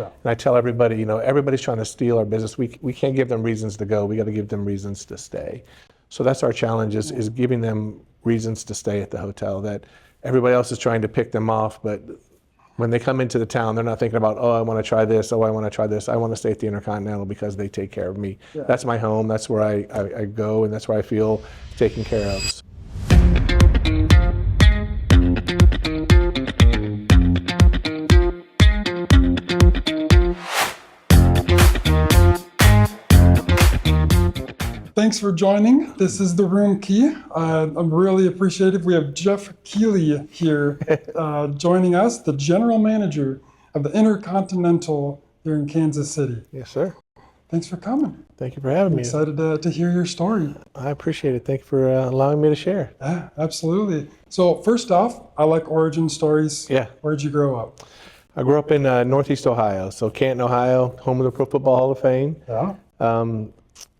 Yeah. And I tell everybody, everybody's trying to steal our business. We can't give them reasons to go. We got to give them reasons to stay. So that's our challenge is giving them reasons to stay at the hotel, that everybody else is trying to pick them off, but when they come into the town, they're not thinking about, oh, I want to try this, oh, I want to try this. I want to stay at the InterContinental because they take care of me. Yeah. That's my home, that's where I go, and that's where I feel taken care of. Thanks for joining. This is the Room Key. I'm really appreciative. We have Jeff Keeley here joining us, the general manager of the InterContinental here in Kansas City. Yes, sir. Thanks for coming. Thank you for having me. Excited to hear your story. I appreciate it. Thank you for allowing me to share. Yeah, absolutely. So first off, I like origin stories. Yeah. Where'd you grow up? I grew up in Northeast Ohio, so Canton, Ohio, home of the Pro Football Hall of Fame. Yeah.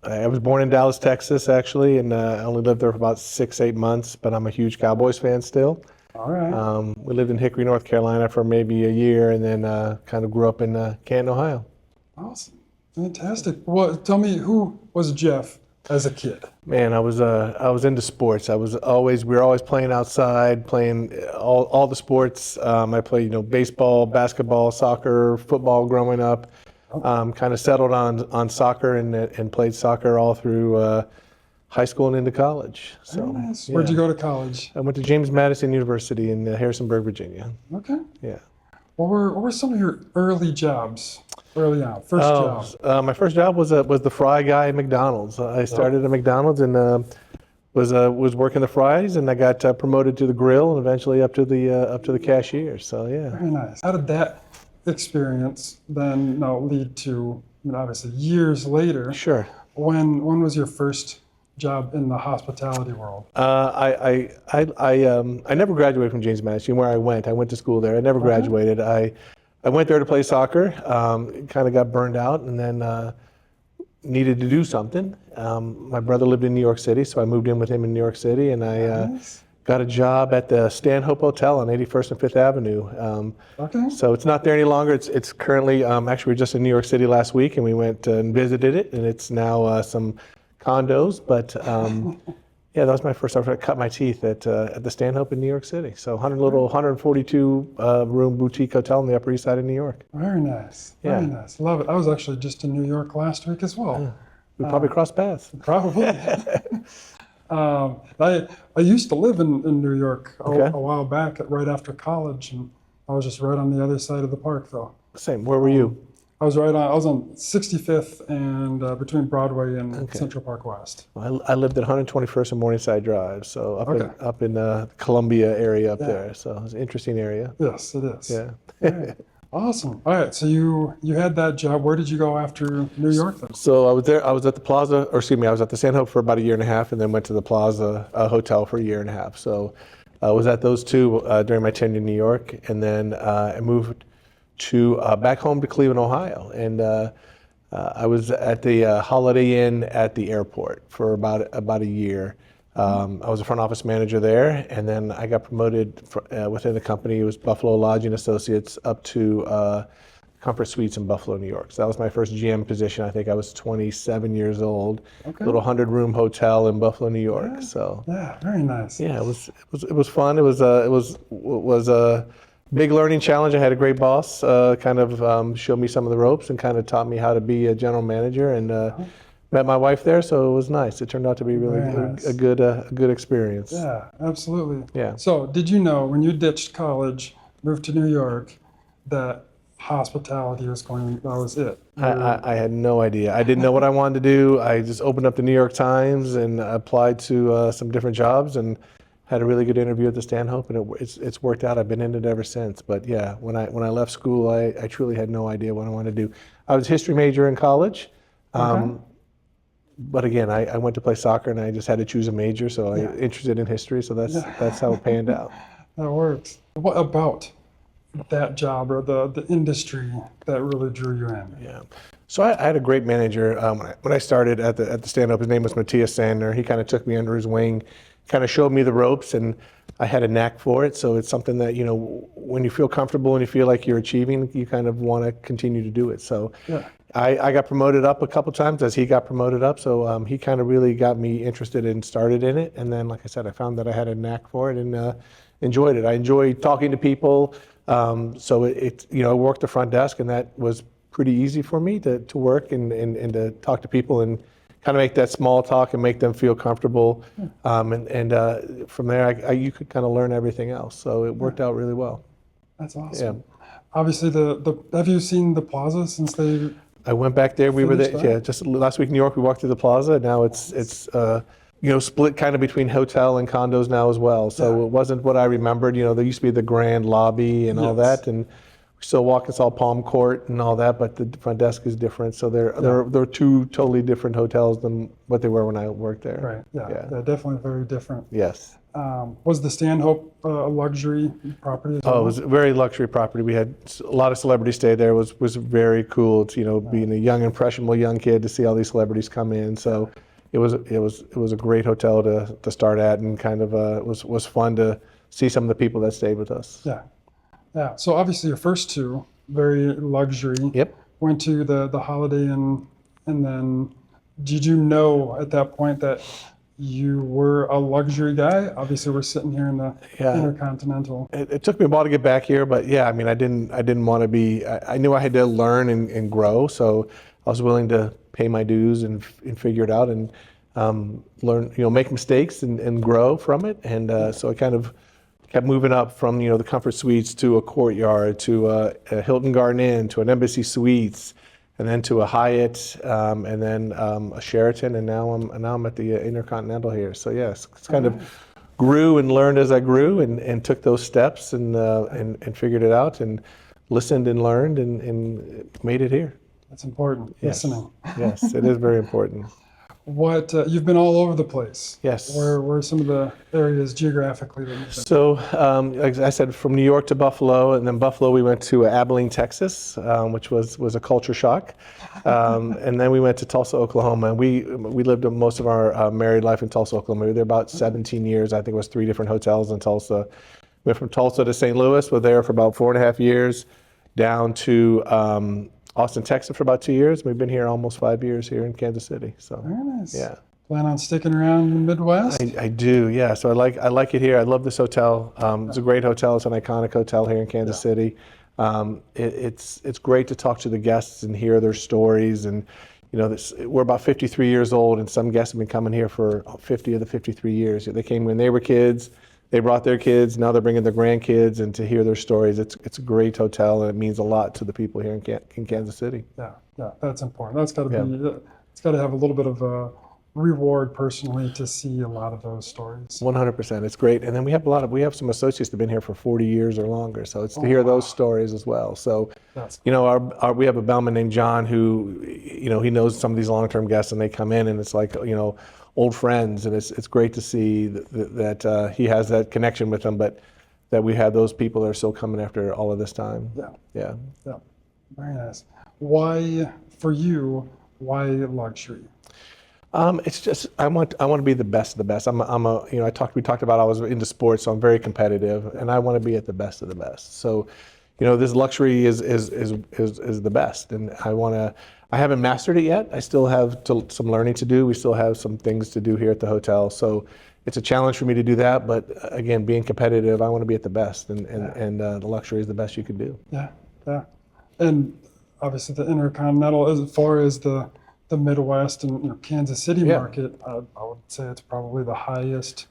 I was born in Dallas, Texas, actually, and I only lived there for about 6-8 months, but I'm a huge Cowboys fan still. All right. We lived in Hickory, North Carolina for maybe a year, and then kind of grew up in Canton, Ohio. Awesome. Fantastic. Well, tell me, who was Jeff as a kid? Man, I was into sports. We were always playing outside, playing all the sports. I played, baseball, basketball, soccer, football growing up. Kind of settled on soccer and played soccer all through high school and into college. So, Very nice. yeah. Where'd you go to college? I went to James Madison University in Harrisonburg, Virginia. Okay. Yeah. What were some of your early jobs? Early on, first job. My first job was the fry guy at McDonald's. I started at McDonald's and was working the fries, and I got promoted to the grill and eventually up to the cashier. So yeah. Very nice. How did that experience then lead to, obviously years later? Sure. When was your first job in the hospitality world? I never graduated from James Madison. Where I went to school there. I never graduated. I went there to play soccer. Kind of got burned out, and then needed to do something. My brother lived in New York City, so I moved in with him in New York City, and I got a job at the Stanhope Hotel on 81st and 5th Avenue. Okay. So it's not there any longer. It's currently, actually we were just in New York City last week, and we went and visited it, and it's now some condos. But yeah, that was my first time. I cut my teeth at the Stanhope in New York City. So 142 room boutique hotel on the Upper East Side of New York. Very nice. Yeah. Very nice. Love it. I was actually just in New York last week as well. Yeah. We probably crossed paths. Probably. I used to live in New York a while back, right after college, and I was just right on the other side of the park, though. Same. Where were you? I was on 65th and between Broadway and Central Park West. Well, I lived at 121st and Morningside Drive, so up in the Columbia area up there. So it's an interesting area. Yes, it is. Yeah. Right. Awesome. All right, so you had that job. Where did you go after New York then? So I was there. I was at the Plaza, I was at the Stanhope for about a year and a half, and then went to the Plaza Hotel for a year and a half. So I was at those two during my tenure in New York, and then I moved to back home to Cleveland, Ohio, and I was at the Holiday Inn at the airport for about a year. I was a front office manager there, and then I got promoted within the company. It was Buffalo Lodging Associates up to Comfort Suites in Buffalo, New York. So that was my first GM position. I think I was 27 years old. Okay. Little 100-room hotel in Buffalo, New York. Yeah. So yeah, very nice. Yeah, it was fun. It was a big learning challenge. I had a great boss, kind of showed me some of the ropes and kind of taught me how to be a general manager, and met my wife there, so it was nice. It turned out to be really a good experience. Yeah, absolutely. Yeah. So did you know when you ditched college, moved to New York, that hospitality that was it? I had no idea. I didn't know what I wanted to do. I just opened up the New York Times and applied to some different jobs and had a really good interview at the Stanhope, and it's worked out. I've been in it ever since. But yeah, when I left school, I truly had no idea what I wanted to do. I was a history major in college. But again, I went to play soccer, and I just had to choose a major, so I was interested in history, so that's how it panned out. That works. What about that job or the industry that really drew you in? Yeah. So I had a great manager when I started at the Stand-Up. His name was Matthias Sandner. He kind of took me under his wing kind of showed me the ropes, and I had a knack for it. So it's something that, when you feel comfortable and you feel like you're achieving, you kind of want to continue to do it. So Yeah. I got promoted up a couple times as he got promoted up. So he kind of really got me interested and started in it. And then, like I said, I found that I had a knack for it and enjoyed it. I enjoy talking to people. So I worked the front desk, and that was pretty easy for me to work and to talk to people and kind of make that small talk and make them feel comfortable. And from there, you could kind of learn everything else. So it worked out really well. That's awesome. Obviously, have you seen the Plaza since they? I went back there. We were there, Finished that? just last week in New York. We walked through the Plaza. Now it's split kind of between hotel and condos now as well. So it wasn't what I remembered. There used to be the grand lobby and all Yes. that, and we still walk and saw Palm Court and all that, but the front desk is different. So they're two totally different hotels than what they were when I worked there. Right. Yeah. Yeah. They're definitely very different. Yes. Was the Stanhope a luxury property as well? Oh, it was a very luxury property. We had a lot of celebrities stay there. It was very cool to, being a young, impressionable young kid to see all these celebrities come in. So it was a great hotel to start at, and kind of it was fun to see some of the people that stayed with us. Yeah. Yeah. So obviously your first two, very luxury. Yep. Went to the Holiday Inn, and then did you know at that point that you were a luxury guy? Obviously, we're sitting here in the InterContinental. It took me a while to get back here, but yeah, I mean, I didn't want to be. I knew I had to learn and grow, so I was willing to pay my dues and figure it out and learn, make mistakes and grow from it. And so I kind of kept moving up from the Comfort Suites to a Courtyard to a Hilton Garden Inn to an Embassy Suites, and then to a Hyatt, and then a Sheraton, and now I'm at the InterContinental here. So yes, it's kind of grew and learned as I grew, and took those steps and figured it out, and listened and learned and made it here. That's important. Yes. Listening. Yes, it is very important. What you've been all over the place. Yes. Where are some of the areas geographically that you've been? So, like I said, from New York to Buffalo, and then Buffalo, we went to Abilene, Texas, which was a culture shock, and then we went to Tulsa, Oklahoma. And we lived most of our married life in Tulsa, Oklahoma. We were there about 17 years. I think it was 3 different hotels in Tulsa. Went from Tulsa to St. Louis. Were there for about 4.5 years, down to Austin, Texas for about 2 years. We've been here almost 5 years here in Kansas City. So Very nice. yeah. Plan on sticking around in the Midwest? I do, yeah. So I like it here. I love this hotel. It's a great hotel. It's an iconic hotel here in Kansas City. It's great to talk to the guests and hear their stories. And we're about 53 years old, and some guests have been coming here for 50 of the 53 years. They came when they were kids. They brought their kids. Now they're bringing their grandkids, and to hear their stories, it's a great hotel, and it means a lot to the people here in Kansas City. Yeah, that's important. That's got to be. It's got to have a little bit of a reward personally to see a lot of those stories. 100%, it's great. And then we have some associates that have been here for 40 years or longer, so it's to hear those stories as well. So, we have a bellman named John who, he knows some of these long-term guests, and they come in, and it's like, old friends, and it's great to see that he has that connection with them, but that we have those people that are still coming after all of this time. Yeah. Very nice. Why, for you, why luxury? It's just I want to be the best of the best. We talked about I was into sports, so I'm very competitive, and I want to be at the best of the best. So, this luxury is the best, and I haven't mastered it yet. I still have some learning to do. We still have some things to do here at the hotel, so it's a challenge for me to do that. But again, being competitive, I want to be at the best, and the luxury is the best you can do. Yeah. And obviously the InterContinental, as far as the Midwest and Kansas City market, I would say it's probably the highest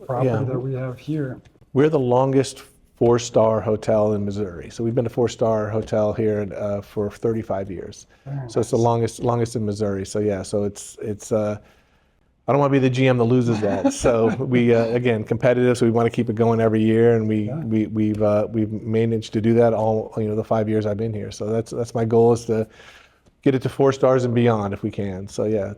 property that we have here. We're the longest 4-star hotel in Missouri. So we've been a 4-star hotel here for 35 years. So it's the longest in Missouri. So yeah, so it's I don't want to be the GM that loses that. So we again competitive. So we want to keep it going every year, and we've managed to do that all the 5 years I've been here. So that's my goal, is to get it to 4 stars and beyond if we can. So yeah,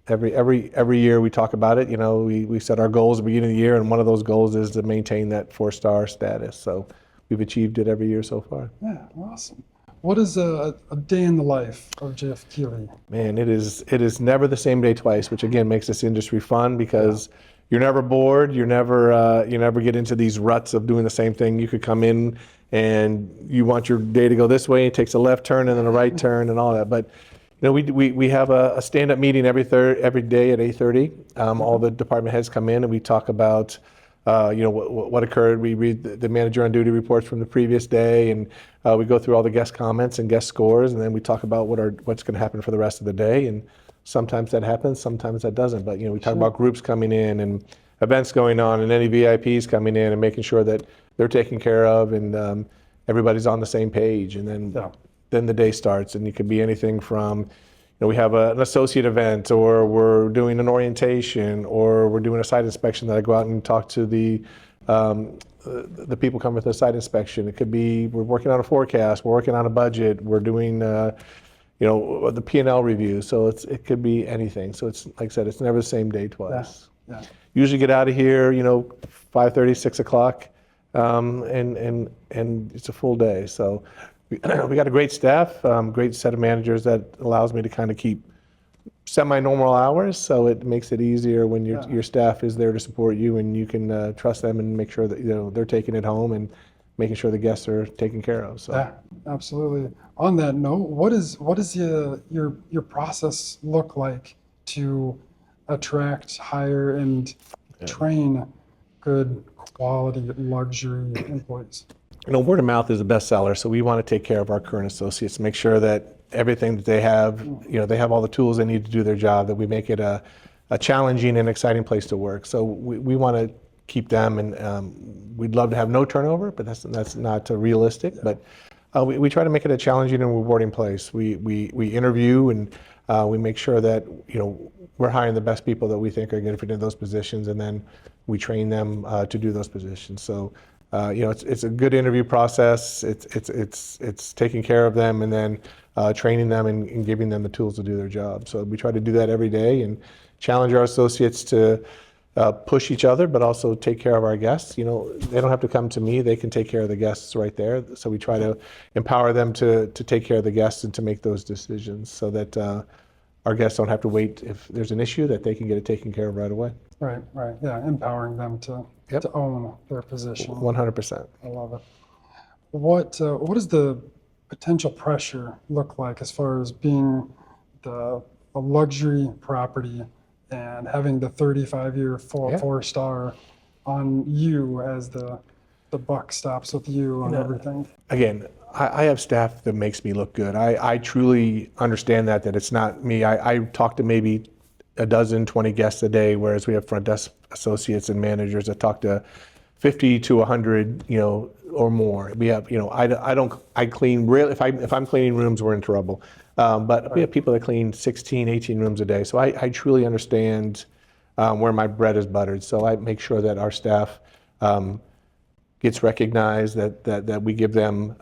every year we talk about it. We set our goals at the beginning of the year, and one of those goals is to maintain that 4-star status. So we've achieved it every year so far. Yeah, awesome. What is a day in the life of Jeff Keeley? Man, it is never the same day twice, which again makes this industry fun because you're never bored. You never get into these ruts of doing the same thing. You could come in and you want your day to go this way. It takes a left turn and then a right turn and all that. But we have a stand-up meeting every day at 8:30. All the department heads come in and we talk about what occurred. We read the manager on duty reports from the previous day, and we go through all the guest comments and guest scores, and then we talk about what's going to happen for the rest of the day. And sometimes that happens, sometimes that doesn't. But we talk about groups coming in and events going on, and any VIPs coming in, and making sure that they're taken care of, and everybody's on the same page. And then the day starts, and it could be anything from we have an associate event, or we're doing an orientation, or we're doing a site inspection that I go out and talk to the people coming with the site inspection. It could be we're working on a forecast, we're working on a budget, we're doing the P&L review. So it could be anything. So it's like I said, it's never the same day twice. Yeah. Usually get out of here 5:30, 6 o'clock, and it's a full day. So we got a great staff, great set of managers that allows me to kind of keep semi-normal hours. So it makes it easier when your staff is there to support you, and you can trust them and make sure that they're taking it home and making sure the guests are taken care of. So yeah, absolutely. On that note, what does your process look like to attract, hire, and train good quality luxury employees? Word of mouth is the best seller, so we want to take care of our current associates, make sure that everything that they have, they have all the tools they need to do their job, that we make it a challenging and exciting place to work. So we want to keep them, and we'd love to have no turnover, but that's not realistic. Yeah. But we try to make it a challenging and rewarding place. We interview, and we make sure that we're hiring the best people that we think are going to fit into those positions, and then we train them to do those positions. So it's a good interview process. It's taking care of them, and then training them and giving them the tools to do their job. So we try to do that every day and challenge our associates to push each other, but also take care of our guests. They don't have to come to me; they can take care of the guests right there. So we try to empower them to take care of the guests and to make those decisions, so that our guests don't have to wait if there's an issue, that they can get it taken care of right away. Right. Yeah, empowering them to own their position. 100%. I love it. What does the potential pressure look like as far as being a luxury property and having the 35-year four-star on you as the buck stops with you on everything? Again, I have staff that makes me look good. I truly understand that it's not me. I talk to maybe a dozen, 20 guests a day, whereas we have front desk associates and managers that talk to 50 to 100, or more. We have, I clean really, if I'm cleaning rooms, we're in trouble. But we have people that clean 16, 18 rooms a day. So I truly understand where my bread is buttered. So I make sure that our staff gets recognized, that we give them,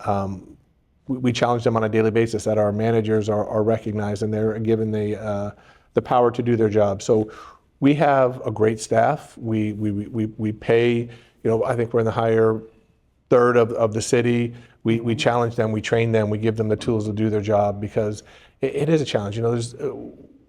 we challenge them on a daily basis, that our managers are recognized and they're given the power to do their job. So we have a great staff. We pay, I think we're in the higher third of the city. We challenge them, we train them, we give them the tools to do their job, because it is a challenge.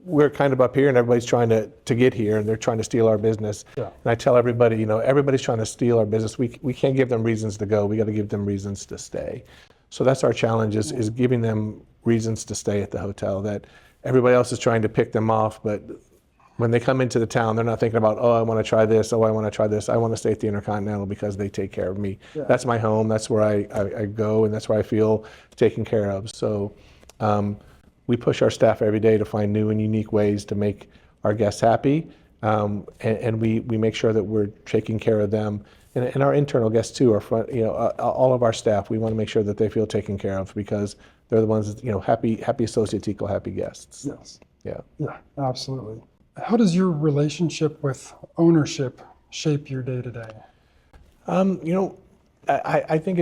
We're kind of up here and everybody's trying to get here, and they're trying to steal our business. Yeah. And I tell everybody, everybody's trying to steal our business. We can't give them reasons to go. We got to give them reasons to stay. So that's our challenge, is giving them reasons to stay at the hotel, that everybody else is trying to pick them off, but when they come into the town, they're not thinking about, I want to try this, I want to try this. I want to stay at the InterContinental because they take care of me. Yeah. That's my home, that's where I go, and that's where I feel taken care of. So we push our staff every day to find new and unique ways to make our guests happy, and we make sure that we're taking care of them. And our internal guests too, all of our staff, we want to make sure that they feel taken care of, because they're the ones that, happy associates equal happy guests. Yes. Yeah, absolutely. How does your relationship with ownership shape your day-to-day? I think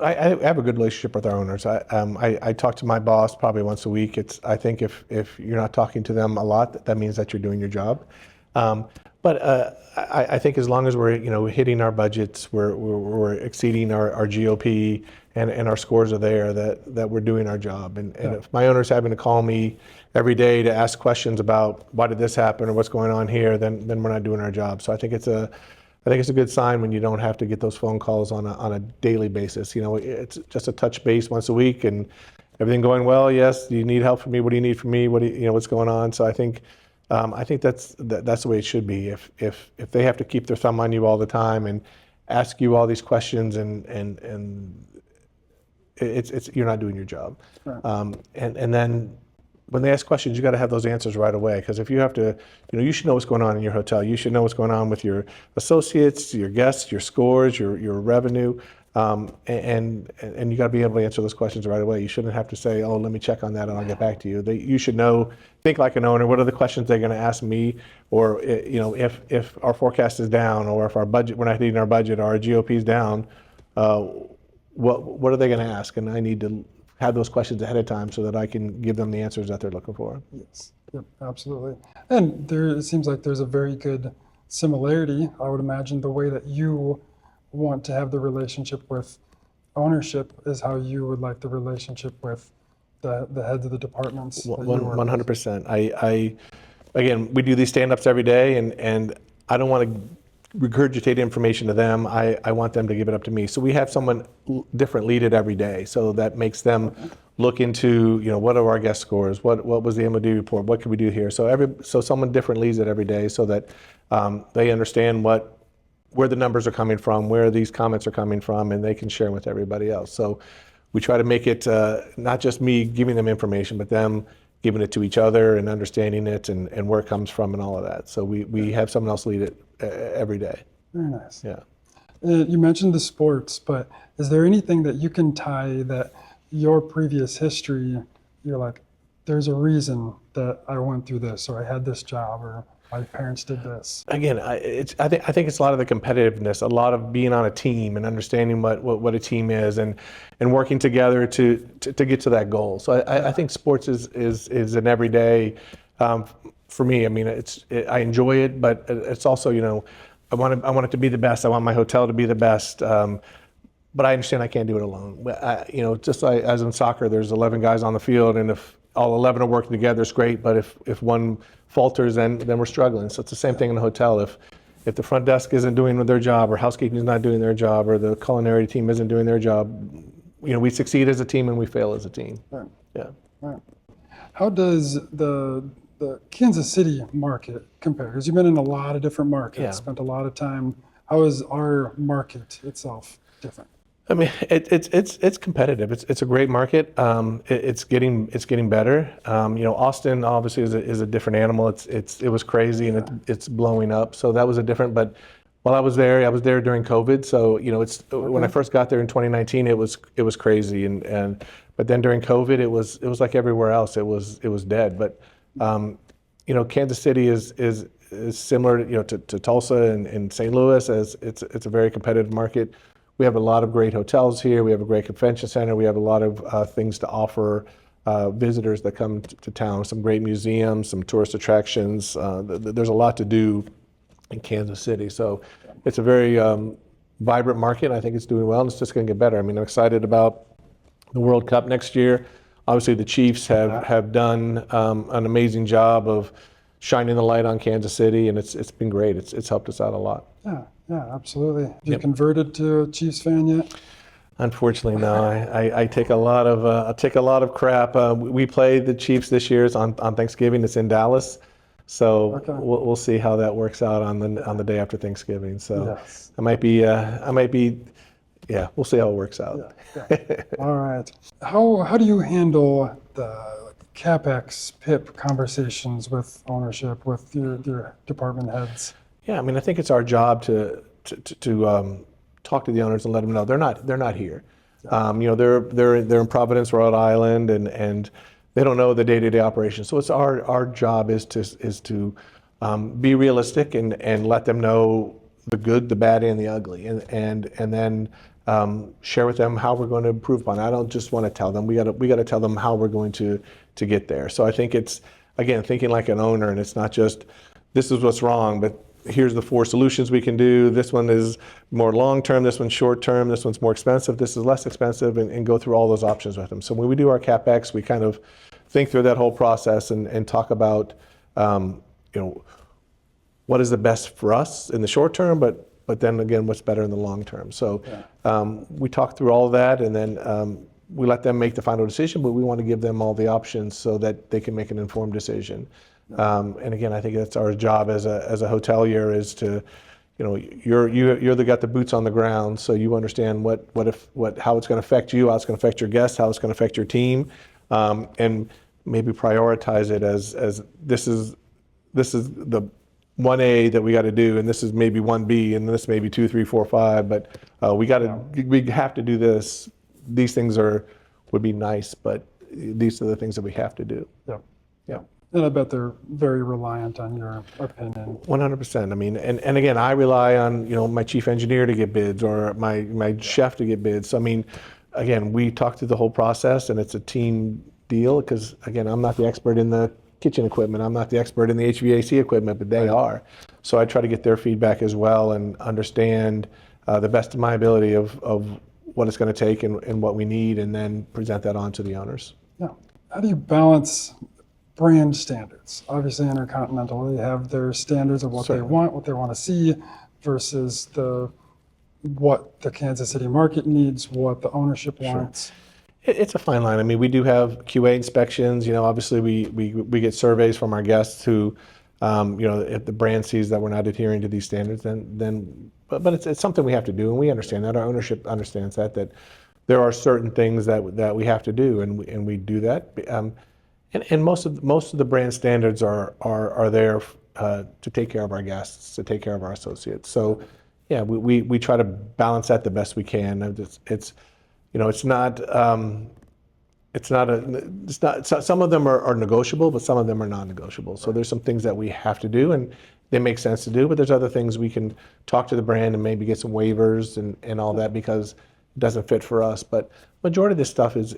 I have a good relationship with our owners. I talk to my boss probably once a week. I think if you're not talking to them a lot, that means that you're doing your job. But I think as long as we're hitting our budgets, we're exceeding our GOP, and our scores are there, that we're doing our job. And if my owner's having to call me every day to ask questions about why did this happen or what's going on here, then we're not doing our job. So I think it's a good sign when you don't have to get those phone calls on a daily basis. It's just a touch base once a week, and everything going well. Yes, do you need help from me? What do you need from me? What's going on? So I think that's the way it should be. If they have to keep their thumb on you all the time and ask you all these questions, and it's you're not doing your job. Right. And then when they ask questions, you got to have those answers right away. Because if you have to, you should know what's going on in your hotel. You should know what's going on with your associates, your guests, your scores, your revenue, and you got to be able to answer those questions right away. You shouldn't have to say, "Oh, let me check on that and I'll get back to you." You should know, think like an owner. What are the questions they're going to ask me? Or if our forecast is down, or if our budget, we're not hitting our budget, or our GOP is down, what are they going to ask? And I need to have those questions ahead of time so that I can give them the answers that they're looking for. Yes, yep, absolutely. And it seems like there's a very good similarity, I would imagine, the way that you want to have the relationship with ownership is how you would like the relationship with the heads of the departments. 100%. Again, we do these stand-ups every day, and I don't want to regurgitate information to them. I want them to give it up to me. So we have someone different lead it every day. So that makes them look into, what are our guest scores? What was the MOD report? What can we do here? So someone different leads it every day so that they understand where the numbers are coming from, where these comments are coming from, and they can share with everybody else. So we try to make it not just me giving them information, but them giving it to each other and understanding it and where it comes from and all of that. So we have someone else lead it every day. Very nice. Yeah. You mentioned the sports, but is there anything that you can tie that your previous history, you're like, there's a reason that I went through this, or I had this job, or my parents did this? Again, I think it's a lot of the competitiveness, a lot of being on a team and understanding what a team is, and working together to get to that goal. So I think sports is an everyday for me. I mean, I enjoy it, but it's also, I want it to be the best. I want my hotel to be the best. But I understand I can't do it alone. Just like as in soccer, there's 11 guys on the field, and if all 11 are working together, it's great. But if one falters, then we're struggling. So it's the same thing in a hotel. If the front desk isn't doing their job, or housekeeping is not doing their job, or the culinary team isn't doing their job, we succeed as a team and we fail as a team. Right. Yeah. Right. How does the Kansas City market compare? Because you've been in a lot of different markets, spent a lot of time. How is our market itself different? I mean, it's competitive. It's a great market. It's getting better. Austin obviously is a different animal. It was crazy, and it's blowing up. So that was a different. But while I was there during COVID. So when I first got there in 2019, it was crazy, but then during COVID, it was like everywhere else. It was dead. But Kansas City is similar to Tulsa and St. Louis, as it's a very competitive market. We have a lot of great hotels here. We have a great convention center. We have a lot of things to offer visitors that come to town. Some great museums, some tourist attractions. There's a lot to do in Kansas City. So it's a very vibrant market. I think it's doing well, and it's just going to get better. I mean, I'm excited about the World Cup next year. Obviously, the Chiefs have done an amazing job of shining the light on Kansas City, and it's been great. It's helped us out a lot. Yeah, absolutely. Have you converted to a Chiefs fan yet? Unfortunately, no. I take a lot of crap. We play the Chiefs this year on Thanksgiving. It's in Dallas, so we'll see how that works out on the day after Thanksgiving. So yes. I might be. Yeah, we'll see how it works out. Yeah. All right. How do you handle the CapEx, PIP conversations with ownership, with your department heads? Yeah, I mean, I think it's our job to talk to the owners and let them know they're not here. They're in Providence, Rhode Island, and they don't know the day-to-day operation. So it's our job is to be realistic and let them know the good, the bad, and the ugly, and then share with them how we're going to improve upon it. I don't just want to tell them. We got to tell them how we're going to get there. So I think it's, again, thinking like an owner, and it's not just this is what's wrong, but here's the 4 solutions we can do. This one is more long-term, this one's short-term, this one's more expensive, this is less expensive, and go through all those options with them. So when we do our CapEx, we kind of think through that whole process and talk about, what is the best for us in the short term, but then again, what's better in the long term. So we talk through all of that, and then we let them make the final decision, but we want to give them all the options so that they can make an informed decision. And again, I think that's our job as a hotelier, is to, you're the got the boots on the ground, so you understand how it's going to affect you, how it's going to affect your guests, how it's going to affect your team, and maybe prioritize it as this is the 1A that we got to do, and this is maybe 1B, and this may be 2, 3, 4, 5. But we have to do this. These things would be nice, but these are the things that we have to do. Yeah. And I bet they're very reliant on your opinion. 100%. I mean, and again, I rely on my chief engineer to get bids, or my chef to get bids. So I mean, again, we talk through the whole process, and it's a team deal, because again, I'm not the expert in the kitchen equipment, I'm not the expert in the HVAC equipment, but they are. So I try to get their feedback as well and understand the best of my ability of what it's going to take and what we need, and then present that on to the owners. Yeah. How do you balance brand standards? Obviously, InterContinental, they have their standards of what they want, what they want to see, versus what the Kansas City market needs, what the ownership wants. It's a fine line. I mean, we do have QA inspections. Obviously we get surveys from our guests who, if the brand sees that we're not adhering to these standards, but it's something we have to do, and we understand that. Our ownership understands that there are certain things that we have to do, and we do that. And most of the brand standards are there to take care of our guests, to take care of our associates. So yeah, we try to balance that the best we can. It's not some of them are negotiable, but some of them are non-negotiable. So there's some things that we have to do, and they make sense to do, but there's other things we can talk to the brand and maybe get some waivers and all that, because it doesn't fit for us. But majority of this stuff is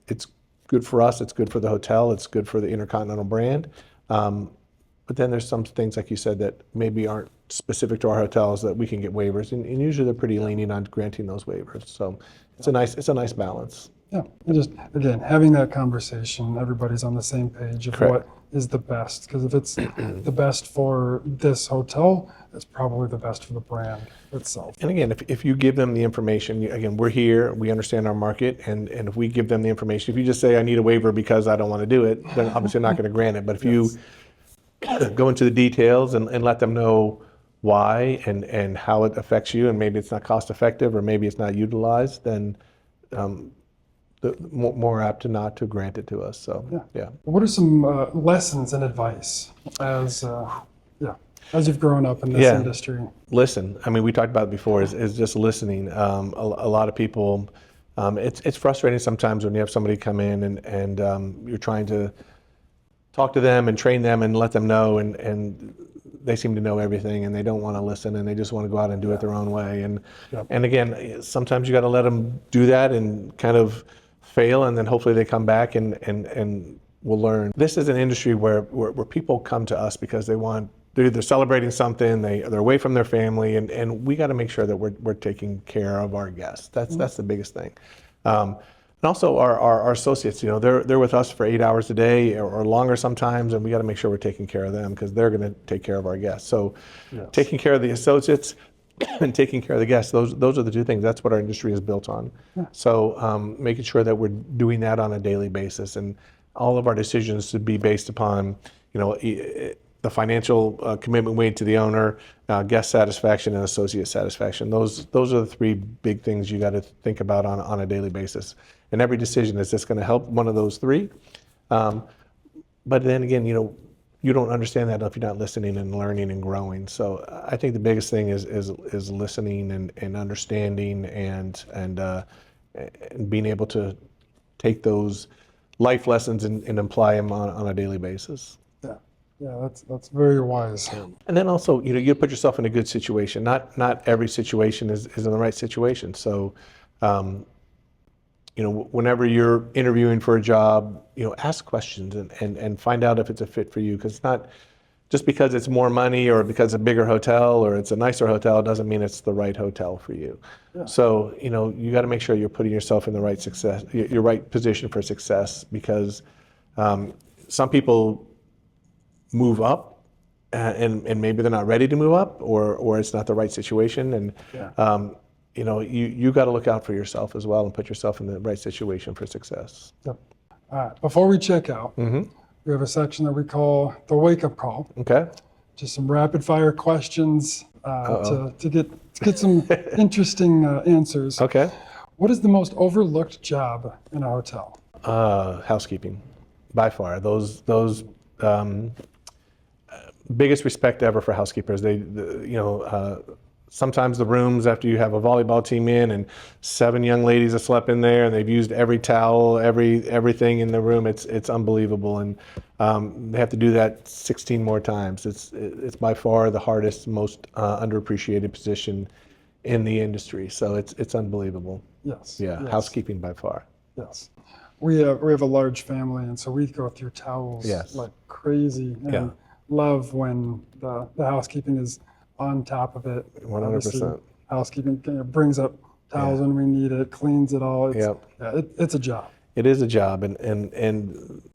it's good for us, it's good for the hotel, it's good for the InterContinental brand. But then there's some things, like you said, that maybe aren't specific to our hotels that we can get waivers, and usually they're pretty lenient on granting those waivers. So it's a nice balance. Yeah, and just again, having that conversation, everybody's on the same page of what is the best. Because if it's the best for this hotel, it's probably the best for the brand itself. And again, if you give them the information, again, we're here, we understand our market, and if we give them the information, if you just say, I need a waiver because I don't want to do it, then obviously not going to grant it. But if you go into the details and let them know why and how it affects you, and maybe it's not cost effective, or maybe it's not utilized, then more apt not to grant it to us. So yeah. What are some lessons and advice as you've grown up in this industry? Listen. I mean, we talked about it before. Is just listening. A lot of people. It's frustrating sometimes when you have somebody come in and you're trying to talk to them and train them and let them know, and they seem to know everything, and they don't want to listen, and they just want to go out and do it their own way. And again, sometimes you got to let them do that and kind of fail, and then hopefully they come back and will learn. This is an industry where people come to us because they're either celebrating something, they're away from their family, and we got to make sure that we're taking care of our guests. That's the biggest thing. And also our associates, they're with us for 8 hours a day or longer sometimes, and we got to make sure we're taking care of them, because they're going to take care of our guests. So taking care of the associates and taking care of the guests, those are the two things. That's what our industry is built on. So making sure that we're doing that on a daily basis, and all of our decisions should be based upon, the financial commitment made to the owner, guest satisfaction, and associate satisfaction. Those are the three big things you got to think about on a daily basis. And every decision is just going to help one of those three. But then again, you don't understand that if you're not listening and learning and growing. So I think the biggest thing is listening and understanding and being able to take those life lessons and apply them on a daily basis. Yeah, that's very wise. And then also, you put yourself in a good situation. Not every situation is in the right situation. So, whenever you're interviewing for a job, ask questions and find out if it's a fit for you. Because it's not just because it's more money or because it's a bigger hotel or it's a nicer hotel doesn't mean it's the right hotel for you. Yeah. So, you got to make sure you're putting yourself in the right success, your right position for success, because some people move up and maybe they're not ready to move up, or it's not the right situation. And, Yeah. you got to look out for yourself as well and put yourself in the right situation for success. Yep. All right. Before we check out, we have a section that we call the wake-up call. Okay. Just some rapid-fire questions to get some interesting answers. Okay. What is the most overlooked job in a hotel? Housekeeping, by far. Those biggest respect ever for housekeepers. Sometimes the rooms, after you have a volleyball team in and 7 young ladies have slept in there and they've used every towel, everything in the room, it's unbelievable. And they have to do that 16 more times. It's by far the hardest, most underappreciated position in the industry. So it's unbelievable. Yes. Yeah, Yes. housekeeping by far. Yes. We have a large family, and so we go through towels Yes. like crazy, and Yeah. love when the housekeeping is on top of it. 100%. Obviously, housekeeping brings up towels when we need it, cleans it all. It's, Yep. yeah, it's a job. It is a job, and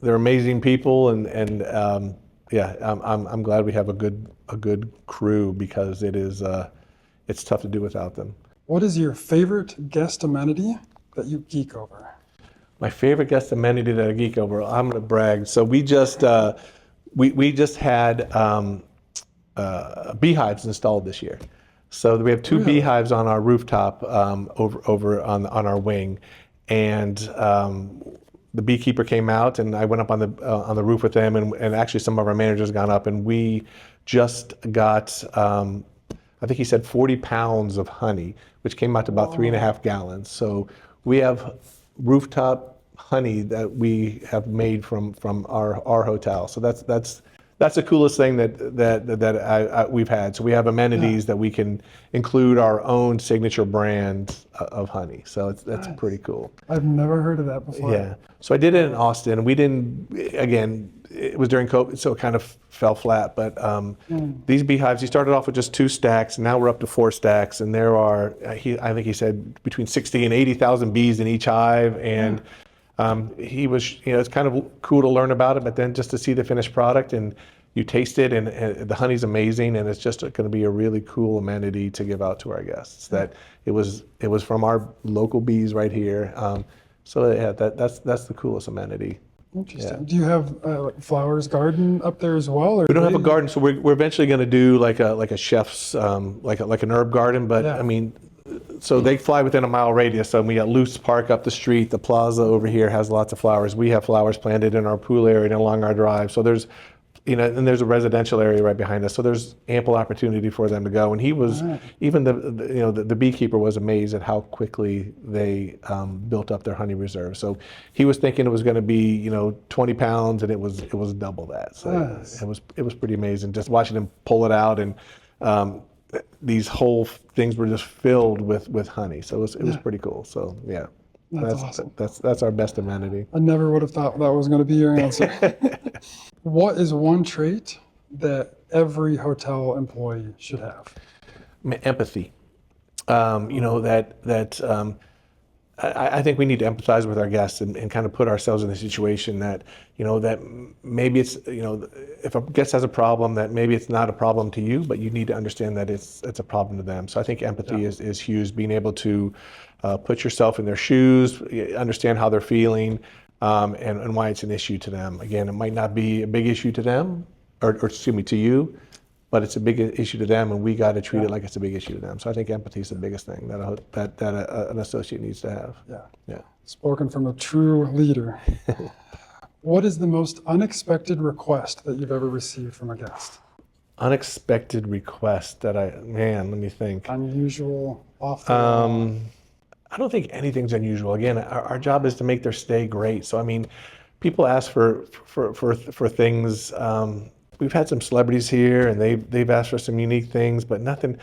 they're amazing people, and I'm glad we have a good crew, because it's tough to do without them. What is your favorite guest amenity that you geek over? My favorite guest amenity that I geek over, I'm going to brag. So we just had beehives installed this year. So we have 2 beehives on our rooftop over on our wing, and the beekeeper came out, and I went up on the roof with them, and actually some of our managers gone up, and we just got I think he said 40 pounds of honey, which came out to about 3.5 gallons. So we have rooftop honey that we have made from our hotel. So that's the coolest thing that we've had. So we have amenities that we can include our own signature brand of honey. So that's pretty cool. I've never heard of that before. Yeah. So I did it in Austin. We didn't, again, it was during COVID, so it kind of fell flat. But these beehives, he started off with just 2 stacks, and now we're up to 4 stacks. And there are, I think he said, between 60 and 80,000 bees in each hive. And he was, it's kind of cool to learn about it, but then just to see the finished product and you taste it, and the honey's amazing, and it's just going to be a really cool amenity to give out to our guests. That it was from our local bees right here. So yeah, that's the coolest amenity. Interesting. Yeah. Do you have like flowers garden up there as well? Or We don't have a garden, so we're eventually going to do like a chef's like an herb garden. But Yeah. I mean, so they fly within a mile radius. So we got Luce Park up the street. The Plaza over here has lots of flowers. We have flowers planted in our pool area and along our drive. So there's, and there's a residential area right behind us. So there's ample opportunity for them to go. And he was, even the beekeeper was amazed at how quickly they built up their honey reserve. So he was thinking it was going to be, 20 pounds, and it was double that. So Nice. it was pretty amazing just watching him pull it out, and these whole things were just filled with honey. So it was pretty cool. So yeah. That's awesome. That's our best amenity. I never would have thought that was going to be your answer. What is one trait that every hotel employee should have? Empathy. I think we need to empathize with our guests and kind of put ourselves in a situation that, that maybe it's, if a guest has a problem, that maybe it's not a problem to you, but you need to understand that it's a problem to them. So I think empathy is huge, being able to put yourself in their shoes, understand how they're feeling, and why it's an issue to them. Again, it might not be a big issue to them, or excuse me, to you, but it's a big issue to them, and we got to treat it like it's a big issue to them. So I think empathy is the biggest thing that an associate needs to have. Yeah. Spoken from a true leader. What is the most unexpected request that you've ever received from a guest? Unexpected request that let me think. Unusual, off the wall. I don't think anything's unusual. Again, our job is to make their stay great. So I mean, people ask for things. We've had some celebrities here, and they've asked for some unique things, but nothing.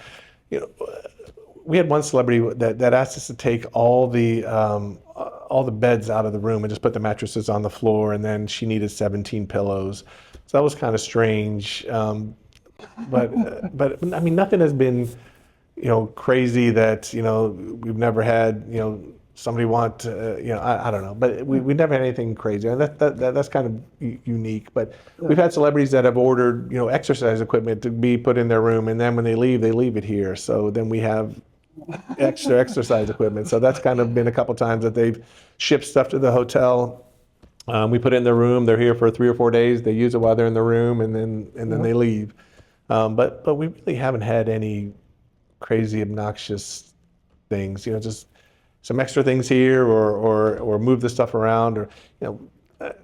We had one celebrity that asked us to take all the all the beds out of the room and just put the mattresses on the floor, and then she needed 17 pillows. So that was kind of strange. But I mean, nothing has been, crazy that, we've never had, somebody want, I don't know, but we never had anything crazy. And that's kind of unique. But we've had celebrities that have ordered, exercise equipment to be put in their room, and then when they leave it here. So then we have extra exercise equipment. So that's kind of been a couple times that they've shipped stuff to the hotel. We put it in their room. They're here for 3 or 4 days. They use it while they're in the room, and then they leave. But we really haven't had any crazy, obnoxious things. Just some extra things here, or move the stuff around, or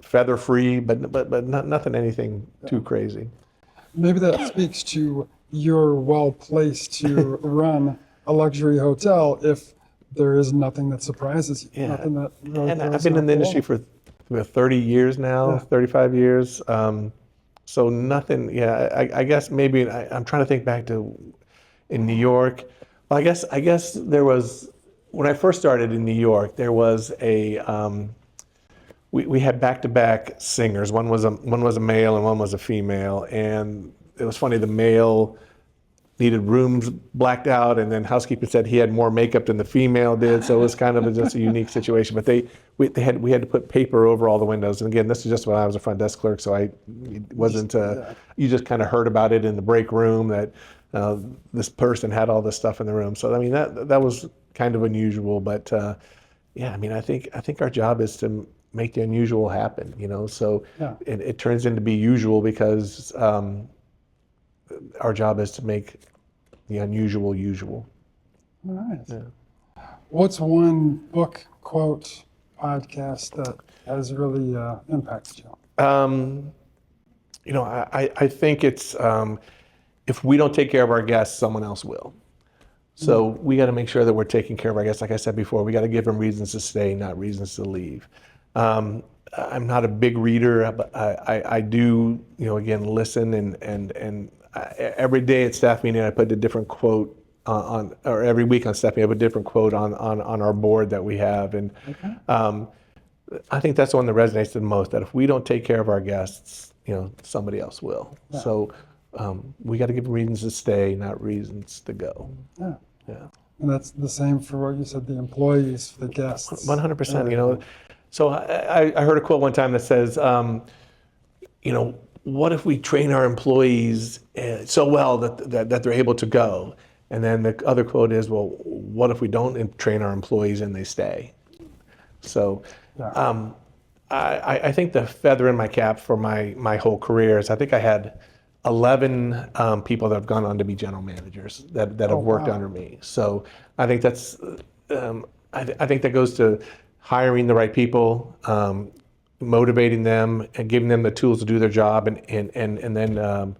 feather free, but nothing anything too crazy. Maybe that speaks to you're well placed to run a luxury hotel if there is nothing that surprises you. Yeah. Nothing that really And throws I've been you in the off industry for 30 years now, 35 years. So nothing. Yeah, I guess maybe I'm trying to think back to in New York. Well, I guess there was, when I first started in New York, there was a we had back-to-back singers. One was a male and one was a female, and it was funny. The male needed rooms blacked out, and then housekeeping said he had more makeup than the female did, so it was kind of just a unique situation. But we had to put paper over all the windows. And again, this is just when I was a front desk clerk, so it wasn't. You just kind of heard about it in the break room that this person had all this stuff in the room. So I mean that was kind of unusual, but yeah, I mean I think our job is to make the unusual happen. So it turns into be usual because our job is to make the unusual usual. All right. Yeah. What's one book, quote, podcast that has really impacted you? I think it's if we don't take care of our guests, someone else will. So we got to make sure that we're taking care of our guests. Like I said before, we got to give them reasons to stay, not reasons to leave. I'm not a big reader, but I do, again, listen and every day at staff meeting I put a different quote on, or every week on staff meeting I put a different quote on our board that we have, and I think that's the one that resonates the most. That if we don't take care of our guests, somebody else will. Yeah. So we got to give reasons to stay, not reasons to go. Yeah. Yeah. And that's the same for what you said, the employees, the guests. 100%. So I heard a quote one time that says, what if we train our employees so well that they're able to go? And then the other quote is, well, what if we don't train our employees and they stay? So I think the feather in my cap for my whole career is I think I had 11 people that have gone on to be general managers that have worked under me. So I think that's I think that goes to hiring the right people, motivating them, and giving them the tools to do their job, and then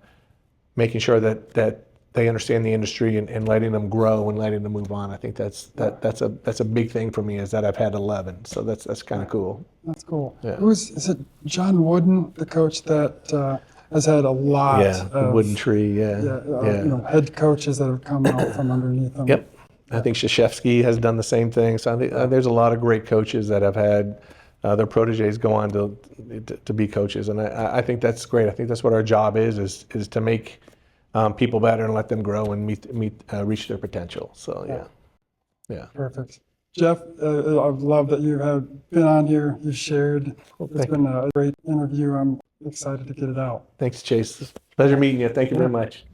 making sure that they understand the industry and letting them grow and letting them move on. I think that's a big thing for me, is that I've had 11. So that's kind of cool. That's cool. Yeah. Is it John Wooden, the coach that has had a lot of Wooden Tree, head coaches that have come out from underneath them. Yep. I think Krzyzewski has done the same thing. So I think there's a lot of great coaches that have had their proteges go on to be coaches, and I think that's great. I think that's what our job is to make people better and let them grow and reach their potential. So yeah. Perfect. Jeff, I've loved that you have been on here. You've shared. It's been a great interview. I'm excited to get it out. Thanks, Chase. Pleasure meeting you. Thank you very much.